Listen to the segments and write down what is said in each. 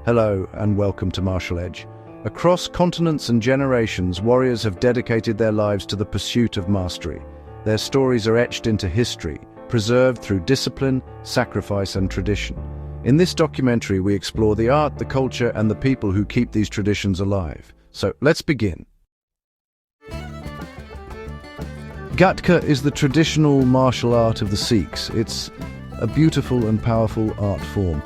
Hello and welcome to Martial Edge. Across continents and generations, warriors have dedicated their lives to the pursuit of mastery. Their stories are etched into history, preserved through discipline, sacrifice and tradition. In this documentary, we explore the art, the culture and the people who keep these traditions alive. So let's begin. Gatka is the traditional martial art of the Sikhs. It's a beautiful and powerful art form.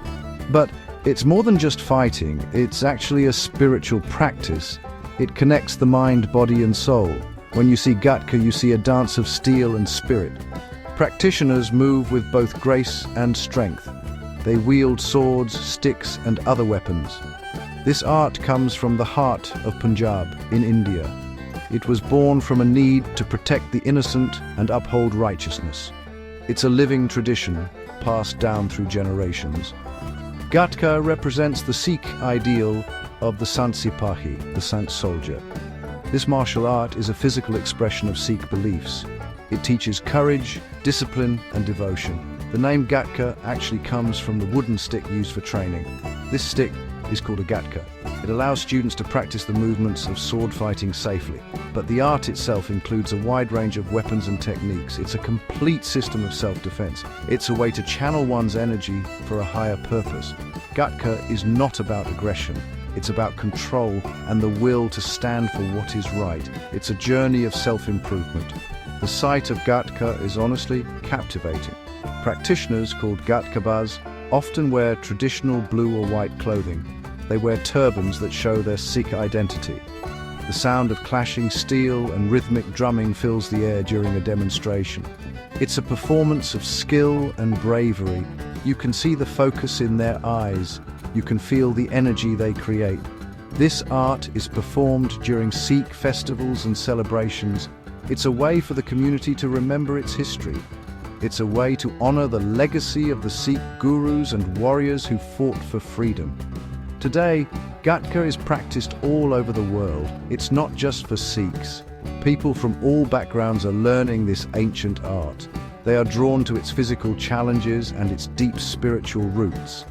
But it's more than just fighting, it's actually a spiritual practice. It connects the mind, body and soul. When you see Gatka, you see a dance of steel and spirit. Practitioners move with both grace and strength. They wield swords, sticks and other weapons. This art comes from the heart of Punjab in India. It was born from a need to protect the innocent and uphold righteousness. It's a living tradition, passed down through generations. Gatka represents the Sikh ideal of the Sant Sipahi, the Saint soldier. This martial art is a physical expression of Sikh beliefs. It teaches courage, discipline and devotion. The name Gatka actually comes from the wooden stick used for training. This stick is called a Gatka. It allows students to practice the movements of sword fighting safely. But the art itself includes a wide range of weapons and techniques. It's a complete system of self-defense. It's a way to channel one's energy for a higher purpose. Gatka is not about aggression. It's about control and the will to stand for what is right. It's a journey of self-improvement. The sight of Gatka is honestly captivating. Practitioners, called Gatkabaz, often wear traditional blue or white clothing. They wear turbans that show their Sikh identity. The sound of clashing steel and rhythmic drumming fills the air during a demonstration. It's a performance of skill and bravery. You can see the focus in their eyes. You can feel the energy they create. This art is performed during Sikh festivals and celebrations. It's a way for the community to remember its history. It's a way to honor the legacy of the Sikh gurus and warriors who fought for freedom. Today, Gatka is practiced all over the world. It's not just for Sikhs. People from all backgrounds are learning this ancient art. They are drawn to its physical challenges and its deep spiritual roots.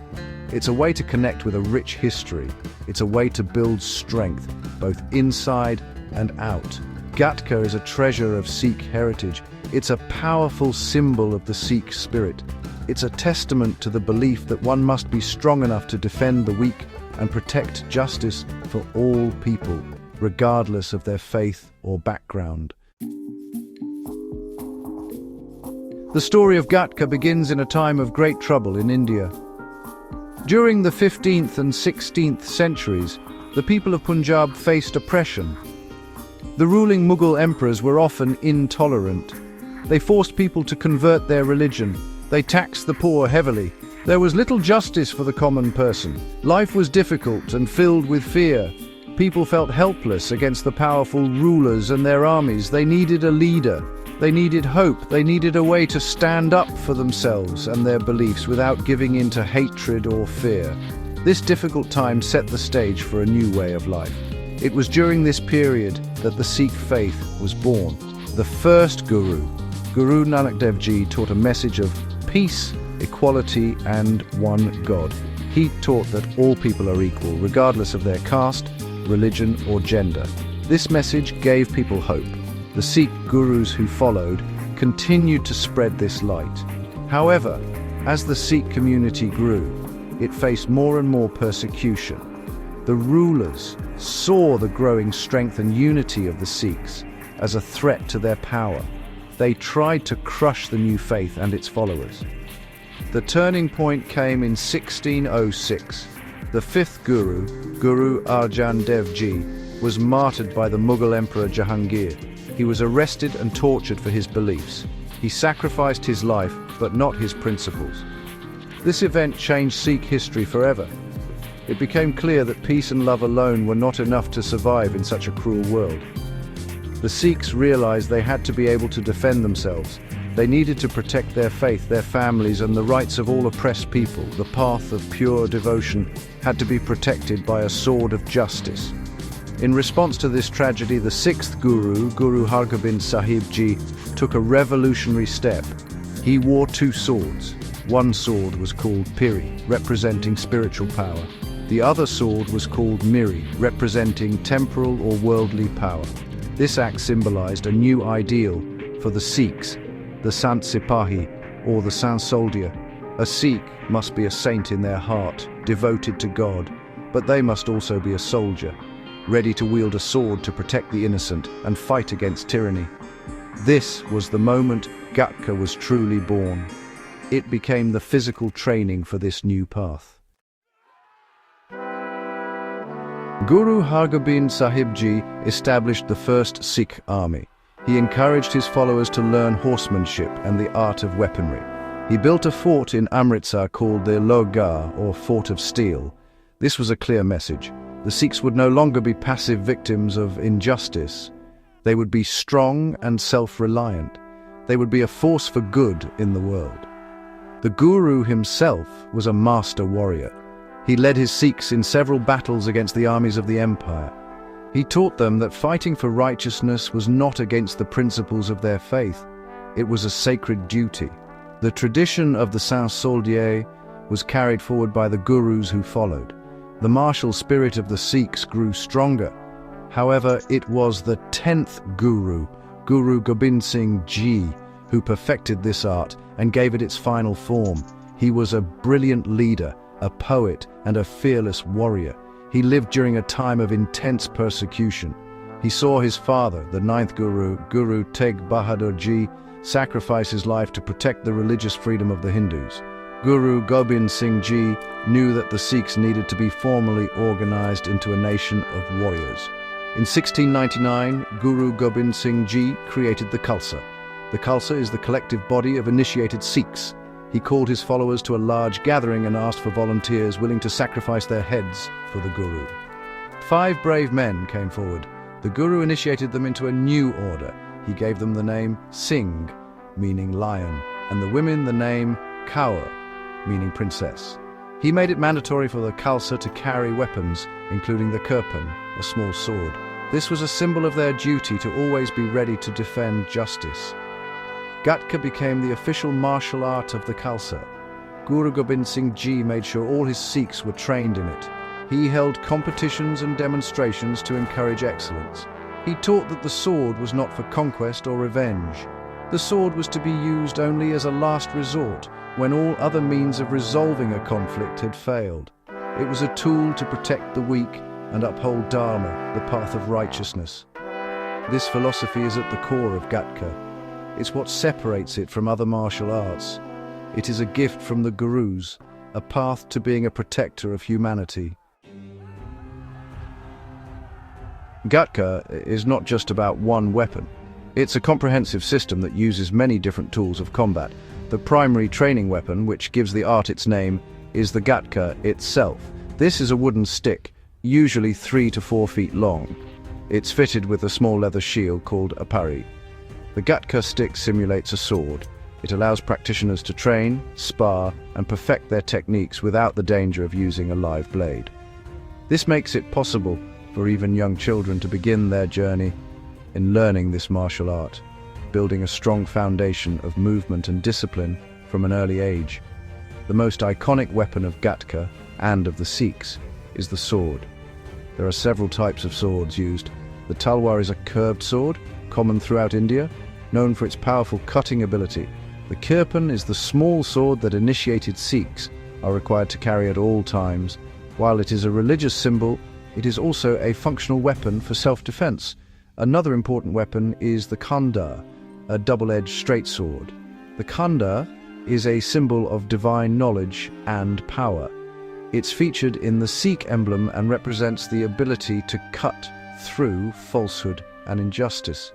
It's a way to connect with a rich history. It's a way to build strength, both inside and out. Gatka is a treasure of Sikh heritage. It's a powerful symbol of the Sikh spirit. It's a testament to the belief that one must be strong enough to defend the weak and protect justice for all people, regardless of their faith or background. The story of Gatka begins in a time of great trouble in India. During the 15th and 16th centuries, the people of Punjab faced oppression. The ruling Mughal emperors were often intolerant. They forced people to convert their religion. They taxed the poor heavily. There was little justice for the common person. Life was difficult and filled with fear. People felt helpless against the powerful rulers and their armies. They needed a leader. They needed hope. They needed a way to stand up for themselves and their beliefs without giving in to hatred or fear. This difficult time set the stage for a new way of life. It was during this period that the Sikh faith was born. The first Guru, Guru Nanak Dev Ji, taught a message of peace, equality and one God. He taught that all people are equal, regardless of their caste, religion or gender. This message gave people hope. The Sikh gurus who followed continued to spread this light. However, as the Sikh community grew, it faced more and more persecution. The rulers saw the growing strength and unity of the Sikhs as a threat to their power. They tried to crush the new faith and its followers. The turning point came in 1606. The fifth Guru, Guru Arjan Dev Ji, was martyred by the Mughal Emperor Jahangir. He was arrested and tortured for his beliefs. He sacrificed his life, but not his principles. This event changed Sikh history forever. It became clear that peace and love alone were not enough to survive in such a cruel world. The Sikhs realized they had to be able to defend themselves. They needed to protect their faith, their families, and the rights of all oppressed people. The path of pure devotion had to be protected by a sword of justice. In response to this tragedy, the sixth Guru, Guru Hargobind Sahib Ji, took a revolutionary step. He wore two swords. One sword was called Piri, representing spiritual power. The other sword was called Miri, representing temporal or worldly power. This axe symbolized a new ideal for the Sikhs, the Sant Sipahi, or the Saint Soldier. A Sikh must be a saint in their heart, devoted to God, but they must also be a soldier, ready to wield a sword to protect the innocent and fight against tyranny. This was the moment Gatka was truly born. It became the physical training for this new path. Guru Hargobind Sahib Ji established the first Sikh army. He encouraged his followers to learn horsemanship and the art of weaponry. He built a fort in Amritsar called the Lohgarh, or Fort of Steel. This was a clear message. The Sikhs would no longer be passive victims of injustice. They would be strong and self-reliant. They would be a force for good in the world. The Guru himself was a master warrior. He led his Sikhs in several battles against the armies of the empire. He taught them that fighting for righteousness was not against the principles of their faith. It was a sacred duty. The tradition of the Saint Soldier was carried forward by the Gurus who followed. The martial spirit of the Sikhs grew stronger. However, it was the 10th Guru, Guru Gobind Singh Ji, who perfected this art and gave it its final form. He was a brilliant leader, a poet, and a fearless warrior. He lived during a time of intense persecution. He saw his father, the 9th Guru, Guru Tegh Bahadur Ji, sacrifice his life to protect the religious freedom of the Hindus. Guru Gobind Singh Ji knew that the Sikhs needed to be formally organized into a nation of warriors. In 1699, Guru Gobind Singh Ji created the Khalsa. The Khalsa is the collective body of initiated Sikhs. He called his followers to a large gathering and asked for volunteers willing to sacrifice their heads for the Guru. 5 brave men came forward. The Guru initiated them into a new order. He gave them the name Singh, meaning lion, and the women the name Kaur, meaning princess. He made it mandatory for the Khalsa to carry weapons, including the kirpan, a small sword. This was a symbol of their duty to always be ready to defend justice. Gatka became the official martial art of the Khalsa. Guru Gobind Singh Ji made sure all his Sikhs were trained in it. He held competitions and demonstrations to encourage excellence. He taught that the sword was not for conquest or revenge. The sword was to be used only as a last resort, when all other means of resolving a conflict had failed. It was a tool to protect the weak and uphold Dharma, the path of righteousness. This philosophy is at the core of Gatka. It's what separates it from other martial arts. It is a gift from the Gurus, a path to being a protector of humanity. Gatka is not just about one weapon. It's a comprehensive system that uses many different tools of combat. The primary training weapon, which gives the art its name, is the Gatka itself. This is a wooden stick, usually 3 to 4 feet long. It's fitted with a small leather shield called a pari. The Gatka stick simulates a sword. It allows practitioners to train, spar, and perfect their techniques without the danger of using a live blade. This makes it possible for even young children to begin their journey in learning this martial art, building a strong foundation of movement and discipline from an early age. The most iconic weapon of Gatka and of the Sikhs is the sword. There are several types of swords used. The talwar is a curved sword, common throughout India, known for its powerful cutting ability. The kirpan is the small sword that initiated Sikhs are required to carry at all times. While it is a religious symbol, it is also a functional weapon for self-defense. Another important weapon is the khanda, a double-edged straight sword. The khanda is a symbol of divine knowledge and power. It's featured in the Sikh emblem and represents the ability to cut through falsehood and injustice.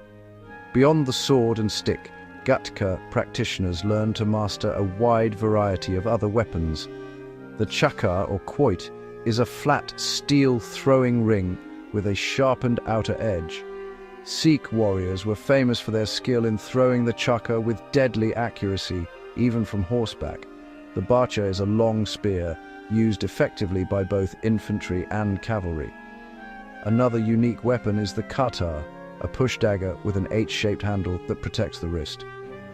Beyond the sword and stick, Gatka practitioners learn to master a wide variety of other weapons. The chakra or quoit is a flat steel throwing ring with a sharpened outer edge. Sikh warriors were famous for their skill in throwing the chakra with deadly accuracy, even from horseback. The bacha is a long spear, used effectively by both infantry and cavalry. Another unique weapon is the katar, a push dagger with an H-shaped handle that protects the wrist.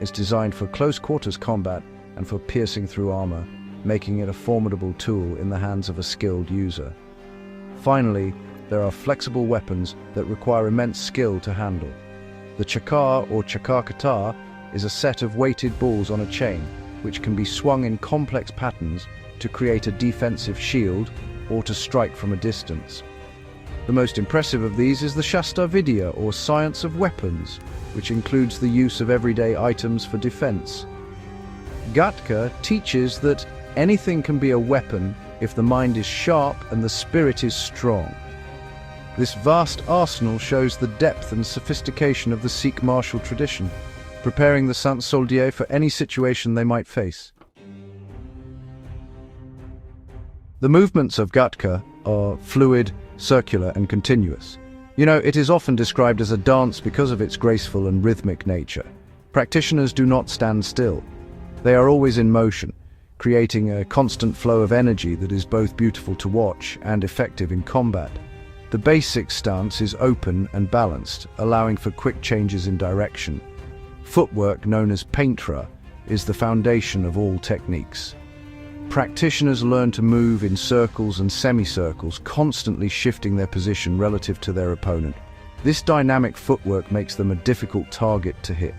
It's designed for close quarters combat and for piercing through armor. making it a formidable tool in the hands of a skilled user. Finally, there are flexible weapons that require immense skill to handle. The chakar or chakar katar is a set of weighted balls on a chain, which can be swung in complex patterns to create a defensive shield or to strike from a distance. The most impressive of these is the Shastra Vidya, or science of weapons, which includes the use of everyday items for defense. Gatka teaches that anything can be a weapon if the mind is sharp and the spirit is strong. This vast arsenal shows the depth and sophistication of the Sikh martial tradition, preparing the Sant Soldier for any situation they might face. The movements of Gatka are fluid, circular and continuous. It is often described as a dance because of its graceful and rhythmic nature. Practitioners do not stand still. They are always in motion, creating a constant flow of energy that is both beautiful to watch and effective in combat. The basic stance is open and balanced, allowing for quick changes in direction. Footwork, known as paintra, is the foundation of all techniques. Practitioners learn to move in circles and semicircles, constantly shifting their position relative to their opponent. This dynamic footwork makes them a difficult target to hit.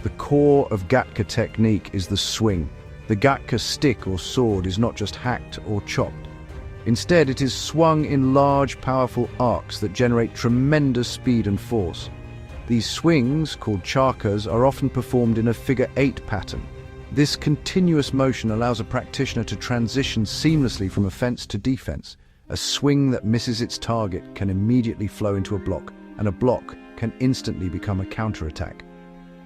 The core of Gatka technique is the swing. The Gatka stick or sword is not just hacked or chopped. Instead, it is swung in large, powerful arcs that generate tremendous speed and force. These swings, called chakas, are often performed in a figure-8 pattern. This continuous motion allows a practitioner to transition seamlessly from offense to defense. A swing that misses its target can immediately flow into a block, and a block can instantly become a counterattack.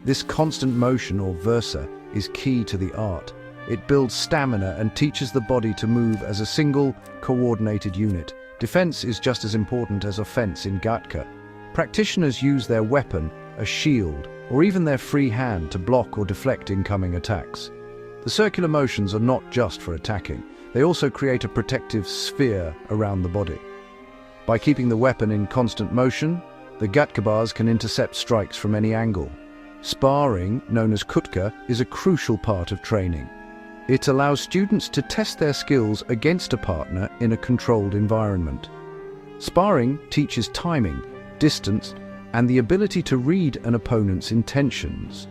This constant motion, or versa, is key to the art. It builds stamina and teaches the body to move as a single, coordinated unit. Defense is just as important as offense in Gatka. Practitioners use their weapon, a shield, or even their free hand to block or deflect incoming attacks. The circular motions are not just for attacking. They also create a protective sphere around the body. By keeping the weapon in constant motion, the Gatkabars can intercept strikes from any angle. Sparring, known as kutka, is a crucial part of training. It allows students to test their skills against a partner in a controlled environment. Sparring teaches timing, distance, and the ability to read an opponent's intentions.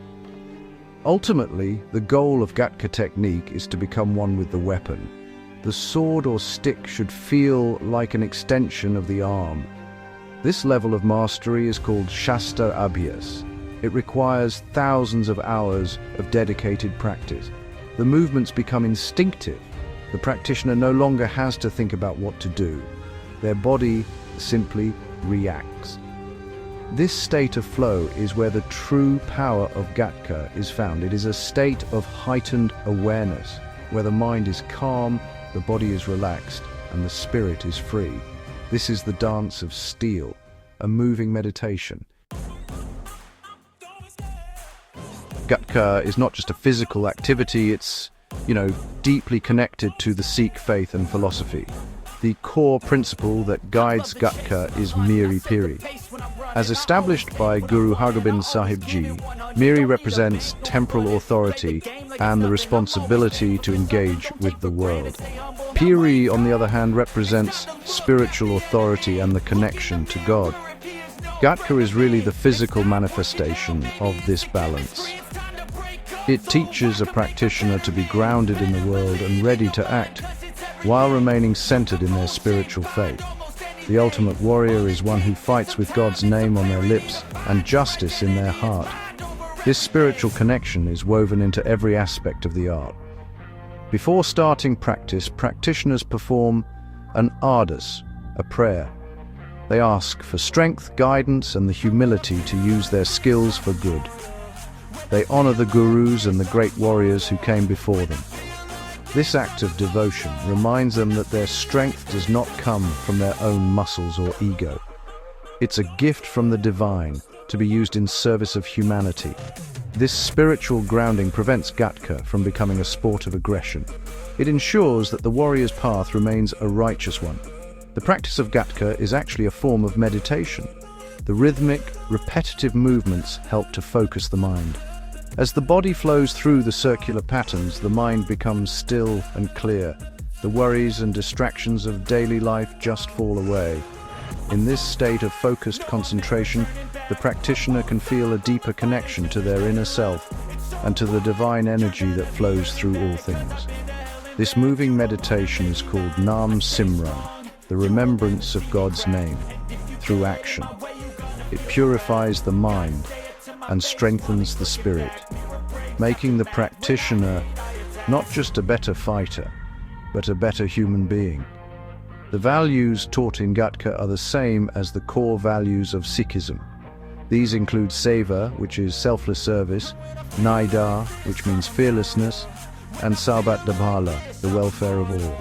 Ultimately, the goal of Gatka technique is to become one with the weapon. The sword or stick should feel like an extension of the arm. This level of mastery is called Shastra Abhyas. It requires thousands of hours of dedicated practice. The movements become instinctive. The practitioner no longer has to think about what to do. Their body simply reacts. This state of flow is where the true power of Gatka is found. It is a state of heightened awareness, where the mind is calm, the body is relaxed, and the spirit is free. This is the dance of steel, a moving meditation. Gatka is not just a physical activity, it's, deeply connected to the Sikh faith and philosophy. The core principle that guides Gatka is Miri Piri. As established by Guru Hargobind Sahib Ji, Miri represents temporal authority and the responsibility to engage with the world. Piri, on the other hand, represents spiritual authority and the connection to God. Gatka is really the physical manifestation of this balance. It teaches a practitioner to be grounded in the world and ready to act, while remaining centered in their spiritual faith. The ultimate warrior is one who fights with God's name on their lips and justice in their heart. This spiritual connection is woven into every aspect of the art. Before starting practice, practitioners perform an ardus, a prayer. They ask for strength, guidance, and the humility to use their skills for good. They honor the gurus and the great warriors who came before them. This act of devotion reminds them that their strength does not come from their own muscles or ego. It's a gift from the divine to be used in service of humanity. This spiritual grounding prevents Gatka from becoming a sport of aggression. It ensures that the warrior's path remains a righteous one. The practice of Gatka is actually a form of meditation. The rhythmic, repetitive movements help to focus the mind. As the body flows through the circular patterns, the mind becomes still and clear. The worries and distractions of daily life just fall away. In this state of focused concentration, the practitioner can feel a deeper connection to their inner self and to the divine energy that flows through all things. This moving meditation is called Nam Simran, the remembrance of God's name, through action. It purifies the mind and strengthens the spirit, making the practitioner not just a better fighter, but a better human being. The values taught in Gatka are the same as the core values of Sikhism. These include Seva, which is selfless service, Naidar, which means fearlessness, and Sarbat Dabhala, the welfare of all.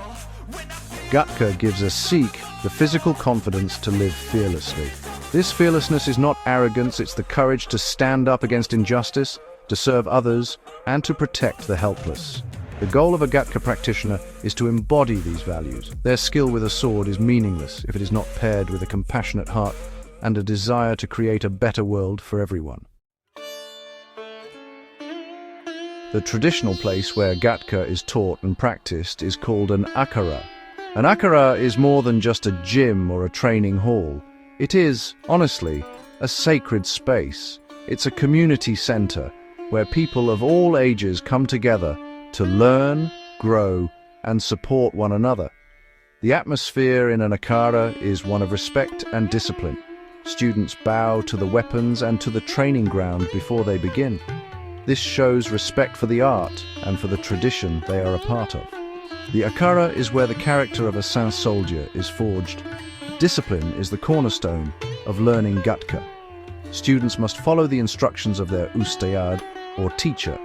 Gatka gives a Sikh the physical confidence to live fearlessly. This fearlessness is not arrogance, it's the courage to stand up against injustice, to serve others, and to protect the helpless. The goal of a Gatka practitioner is to embody these values. Their skill with a sword is meaningless if it is not paired with a compassionate heart and a desire to create a better world for everyone. The traditional place where Gatka is taught and practiced is called an akhara. An akhara is more than just a gym or a training hall. It is, honestly, a sacred space. It's a community center where people of all ages come together to learn, grow, and support one another. The atmosphere in an akhara is one of respect and discipline. Students bow to the weapons and to the training ground before they begin. This shows respect for the art and for the tradition they are a part of. The akhara is where the character of a Saint soldier is forged. Discipline is the cornerstone of learning Gatka. Students must follow the instructions of their ustayad, or teacher,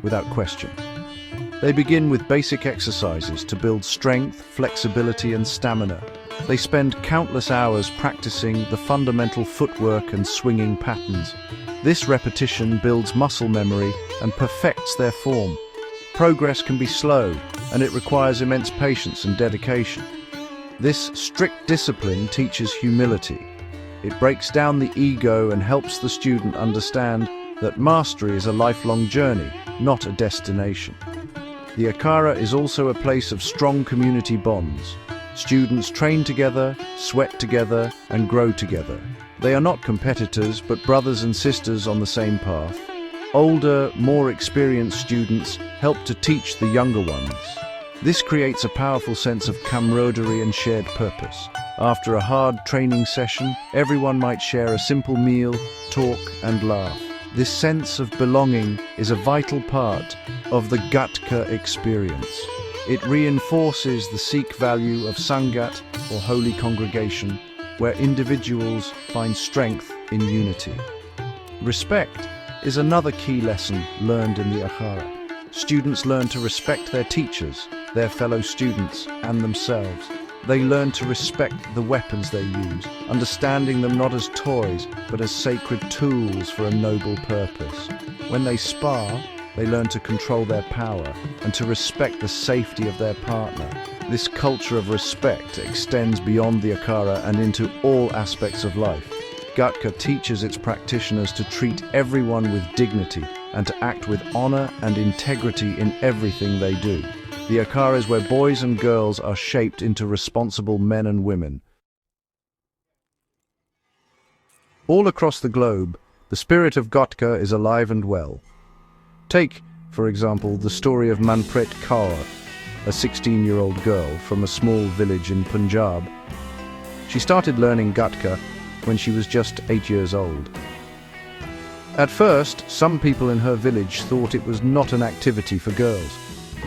without question. They begin with basic exercises to build strength, flexibility, and stamina. They spend countless hours practicing the fundamental footwork and swinging patterns. This repetition builds muscle memory and perfects their form. Progress can be slow, and it requires immense patience and dedication. This strict discipline teaches humility. It breaks down the ego and helps the student understand that mastery is a lifelong journey, not a destination. The akhara is also a place of strong community bonds. Students train together, sweat together, and grow together. They are not competitors, but brothers and sisters on the same path. Older, more experienced students help to teach the younger ones. This creates a powerful sense of camaraderie and shared purpose. After a hard training session, everyone might share a simple meal, talk, and laugh. This sense of belonging is a vital part of the Gatka experience. It reinforces the Sikh value of Sangat, or holy congregation, where individuals find strength in unity. Respect is another key lesson learned in the akhara. Students learn to respect their teachers, their fellow students, and themselves. They learn to respect the weapons they use, understanding them not as toys, but as sacred tools for a noble purpose. When they spar, they learn to control their power and to respect the safety of their partner. This culture of respect extends beyond the akhara and into all aspects of life. Gatka teaches its practitioners to treat everyone with dignity and to act with honor and integrity in everything they do. The akhara is where boys and girls are shaped into responsible men and women. All across the globe, the spirit of Gatka is alive and well. Take, for example, the story of Manpreet Kaur, a 16-year-old girl from a small village in Punjab. She started learning Gatka when she was just 8 years old. At first, some people in her village thought it was not an activity for girls.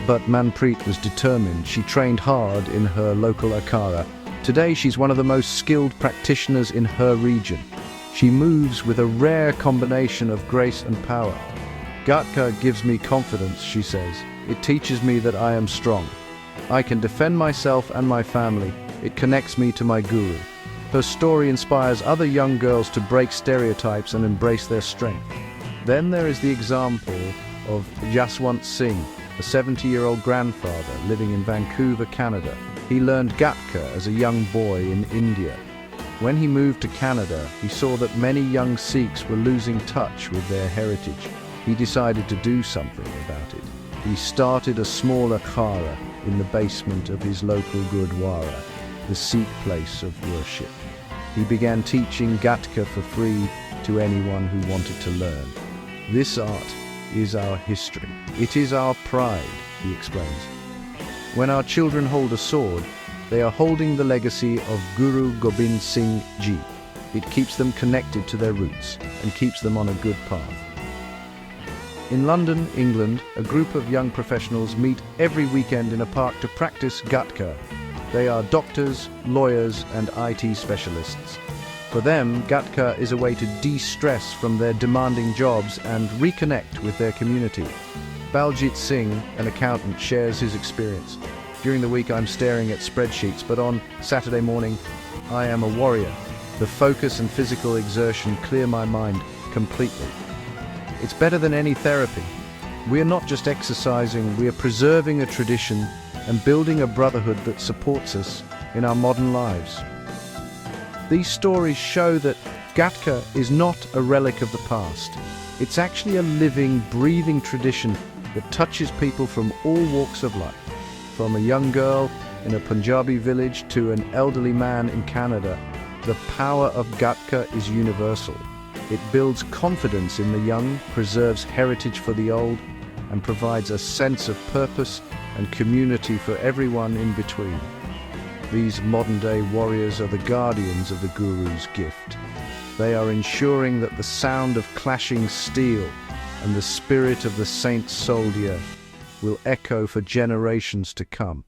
But Manpreet was determined. She trained hard in her local akhara. Today she's one of the most skilled practitioners in her region. She moves with a rare combination of grace and power. Gatka gives me confidence, she says. It teaches me that I am strong. I can defend myself and my family. It connects me to my guru. Her story inspires other young girls to break stereotypes and embrace their strength. Then there is the example of Jaswant Singh, a 70-year-old grandfather living in Vancouver, Canada. He learned Gatka as a young boy in India. When he moved to Canada, he saw that many young Sikhs were losing touch with their heritage. he decided to do something about it. He started a small akhara in the basement of his local Gurdwara, the Sikh place of worship. He began teaching Gatka for free to anyone who wanted to learn. This art is our history. It is our pride, he explains. When our children hold a sword, they are holding the legacy of Guru Gobind Singh Ji. It keeps them connected to their roots and keeps them on a good path. In London, England, a group of young professionals meet every weekend in a park to practice Gatka. They are doctors, lawyers, and IT specialists. For them, Gatka is a way to de-stress from their demanding jobs and reconnect with their community. Baljit Singh, an accountant, shares his experience. During the week I'm staring at spreadsheets, but on Saturday morning I am a warrior. The focus and physical exertion clear my mind completely. It's better than any therapy. We are not just exercising, we are preserving a tradition and building a brotherhood that supports us in our modern lives. These stories show that Gatka is not a relic of the past. It's actually a living, breathing tradition that touches people from all walks of life. From a young girl in a Punjabi village to an elderly man in Canada, the power of Gatka is universal. It builds confidence in the young, preserves heritage for the old, and provides a sense of purpose and community for everyone in between. These modern-day warriors are the guardians of the Guru's gift. They are ensuring that the sound of clashing steel and the spirit of the saint soldier will echo for generations to come.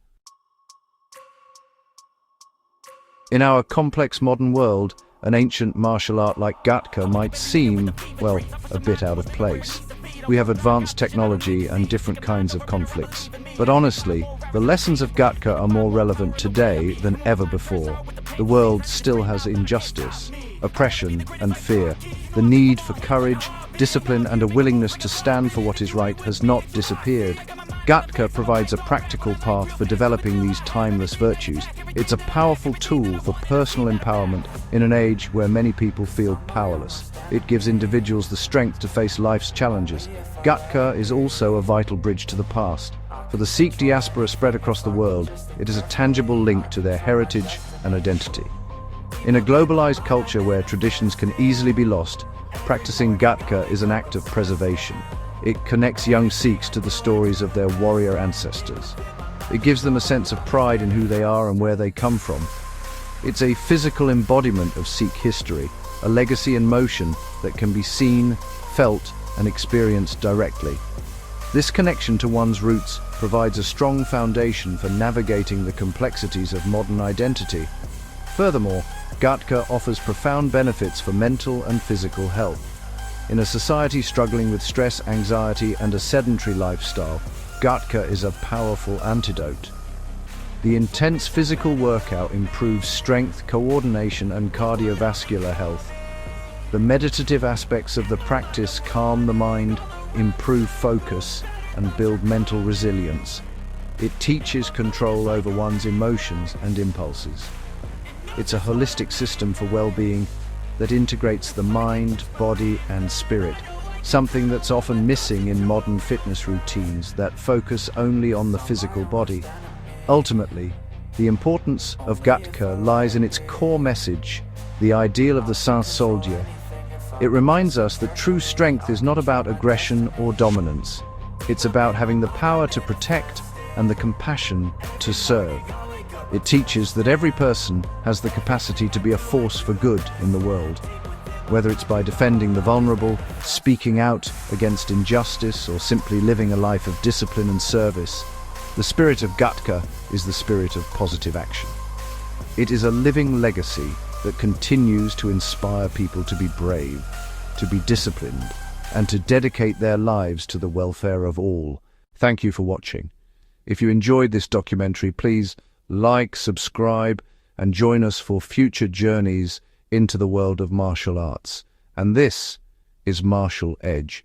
In our complex modern world, an ancient martial art like Gatka might seem, well, a bit out of place. We have advanced technology and different kinds of conflicts. But honestly, the lessons of Gatka are more relevant today than ever before. The world still has injustice, oppression and fear. The need for courage, discipline and a willingness to stand for what is right has not disappeared. Gatka provides a practical path for developing these timeless virtues. It's a powerful tool for personal empowerment in an age where many people feel powerless. It gives individuals the strength to face life's challenges. Gatka is also a vital bridge to the past. For the Sikh diaspora spread across the world, it is a tangible link to their heritage and identity. In a globalized culture where traditions can easily be lost, practicing Gatka is an act of preservation. It connects young Sikhs to the stories of their warrior ancestors. It gives them a sense of pride in who they are and where they come from. It's a physical embodiment of Sikh history, a legacy in motion that can be seen, felt, and experienced directly. This connection to one's roots provides a strong foundation for navigating the complexities of modern identity. Furthermore, Gatka offers profound benefits for mental and physical health. In a society struggling with stress, anxiety, and a sedentary lifestyle, Gatka is a powerful antidote. The intense physical workout improves strength, coordination, and cardiovascular health. The meditative aspects of the practice calm the mind, improve focus, and build mental resilience. It teaches control over one's emotions and impulses. It's a holistic system for well-being that integrates the mind, body, and spirit, something that's often missing in modern fitness routines that focus only on the physical body. Ultimately, the importance of Gatka lies in its core message, the ideal of the saint soldier. It reminds us that true strength is not about aggression or dominance. It's about having the power to protect and the compassion to serve. It teaches that every person has the capacity to be a force for good in the world. Whether it's by defending the vulnerable, speaking out against injustice, or simply living a life of discipline and service, the spirit of Gatka is the spirit of positive action. It is a living legacy that continues to inspire people to be brave, to be disciplined, and to dedicate their lives to the welfare of all. Thank you for watching. If you enjoyed this documentary, please like, subscribe, and join us for future journeys into the world of martial arts. And this is Martial Edge.